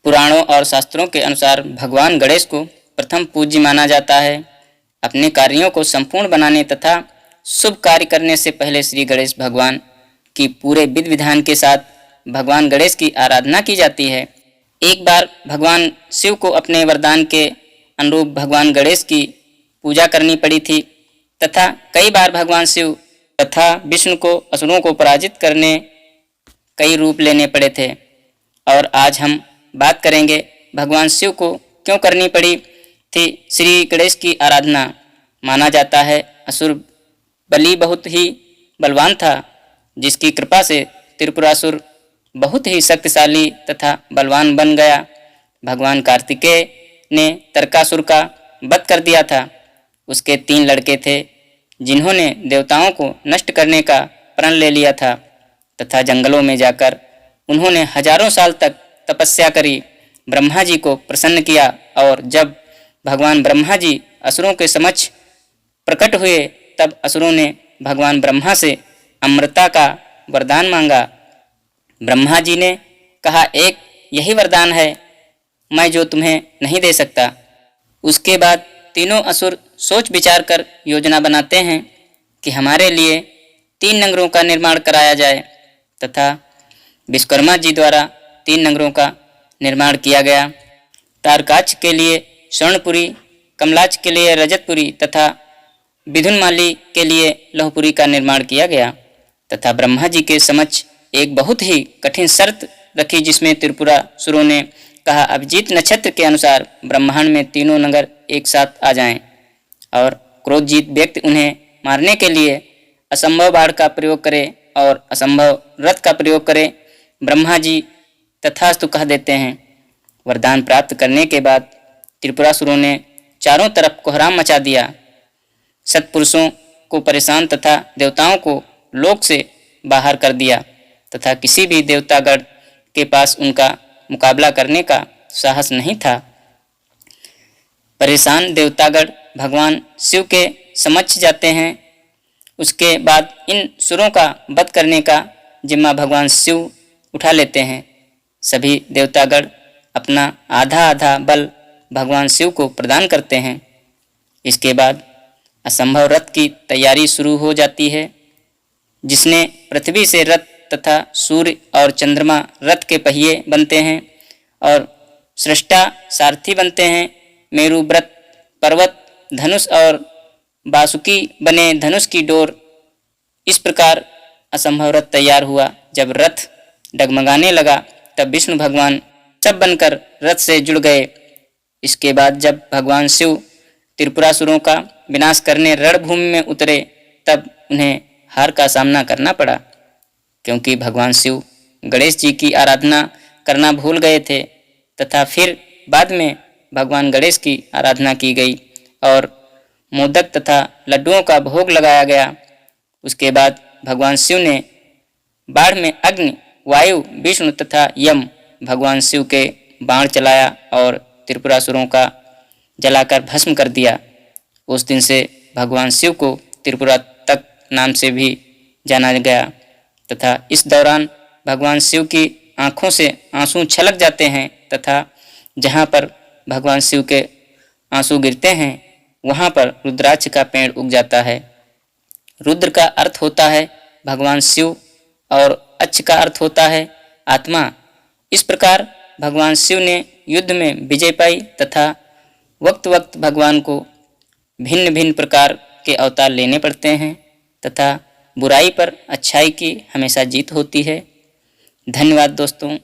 पुराणों और शास्त्रों के अनुसार भगवान गणेश को प्रथम पूज्य माना जाता है। अपने कार्यों को संपूर्ण बनाने तथा शुभ कार्य करने से पहले श्री गणेश भगवान की पूरे विधि विधान के साथ भगवान गणेश की आराधना की जाती है। एक बार भगवान शिव को अपने वरदान के अनुरूप भगवान गणेश की पूजा करनी पड़ी थी तथा कई बार भगवान शिव तथा विष्णु को असुरों को पराजित करने कई रूप लेने पड़े थे। और आज हम बात करेंगे भगवान शिव को क्यों करनी पड़ी थी श्री गणेश की आराधना। माना जाता है असुर बलि बहुत ही बलवान था, जिसकी कृपा से त्रिपुरासुर बहुत ही शक्तिशाली तथा बलवान बन गया। भगवान कार्तिकेय ने तारकासुर का वध कर दिया था। उसके 3 लड़के थे जिन्होंने देवताओं को नष्ट करने का प्रण ले लिया था तथा जंगलों में जाकर उन्होंने हजारों साल तक तपस्या करी, ब्रह्मा जी को प्रसन्न किया। और जब भगवान ब्रह्मा जी असुरों के समक्ष प्रकट हुए तब असुरों ने भगवान ब्रह्मा से अमृता का वरदान मांगा। ब्रह्मा जी ने कहा, एक यही वरदान है मैं जो तुम्हें नहीं दे सकता। उसके बाद तीनों असुर सोच विचार कर योजना बनाते हैं कि हमारे लिए 3 नगरों का निर्माण कराया जाए तथा विश्वकर्मा जी द्वारा 3 नगरों का निर्माण किया गया। तारकाक्ष के लिए स्वर्णपुरी, कमलाक्ष के लिए रजतपुरी तथा विधुनमाली के लिए लौहपुरी का निर्माण किया गया तथा ब्रह्मा जी के समक्ष एक बहुत ही कठिन शर्त रखी, जिसमें त्रिपुरासुरों ने कहा, अभिजीत नक्षत्र के अनुसार ब्रह्मांड में तीनों नगर एक साथ आ जाएं और क्रोधजीत व्यक्ति उन्हें मारने के लिए असंभव बाढ़ का प्रयोग करे और असंभव रथ का प्रयोग करे। ब्रह्मा जी तथास्तु कह देते हैं। वरदान प्राप्त करने के बाद त्रिपुरासुरों ने चारों तरफ कोहराम मचा दिया, सत्पुरुषों को परेशान तथा देवताओं को लोक से बाहर कर दिया तथा किसी भी देवतागण के पास उनका मुकाबला करने का साहस नहीं था। परेशान देवतागण भगवान शिव के समक्ष जाते हैं। उसके बाद इन सुरों का वध करने का जिम्मा भगवान शिव उठा लेते हैं। सभी देवतागण अपना आधा आधा बल भगवान शिव को प्रदान करते हैं। इसके बाद असंभव रथ की तैयारी शुरू हो जाती है, जिसने पृथ्वी से रथ तथा सूर्य और चंद्रमा रथ के पहिए बनते हैं और सृष्टा सारथी बनते हैं। मेरु व्रत पर्वत धनुष और बासुकी बने धनुष की डोर। इस प्रकार असंभव रथ तैयार हुआ। जब रथ डगमगाने लगा तब विष्णु भगवान सब बनकर रथ से जुड़ गए। इसके बाद जब भगवान शिव त्रिपुरासुरों का विनाश करने रणभूमि में उतरे तब उन्हें हार का सामना करना पड़ा, क्योंकि भगवान शिव गणेश जी की आराधना करना भूल गए थे तथा फिर बाद में भगवान गणेश की आराधना की गई और मोदक तथा लड्डुओं का भोग लगाया गया। उसके बाद भगवान शिव ने बाढ़ में अग्नि, वायु, विष्णु तथा यम भगवान शिव के बाण चलाया और त्रिपुरासुरों का जलाकर भस्म कर दिया। उस दिन से भगवान शिव को त्रिपुरा तक नाम से भी जाना गया तथा इस दौरान भगवान शिव की आँखों से आंसू छलक जाते हैं तथा जहाँ पर भगवान शिव के आंसू गिरते हैं वहाँ पर रुद्राक्ष का पेड़ उग जाता है। रुद्र का अर्थ होता है भगवान शिव और अक्ष का अर्थ होता है आत्मा। इस प्रकार भगवान शिव ने युद्ध में विजय पाई तथा वक्त वक्त भगवान को भिन्न भिन्न प्रकार के अवतार लेने पड़ते हैं तथा बुराई पर अच्छाई की हमेशा जीत होती है। धन्यवाद दोस्तों।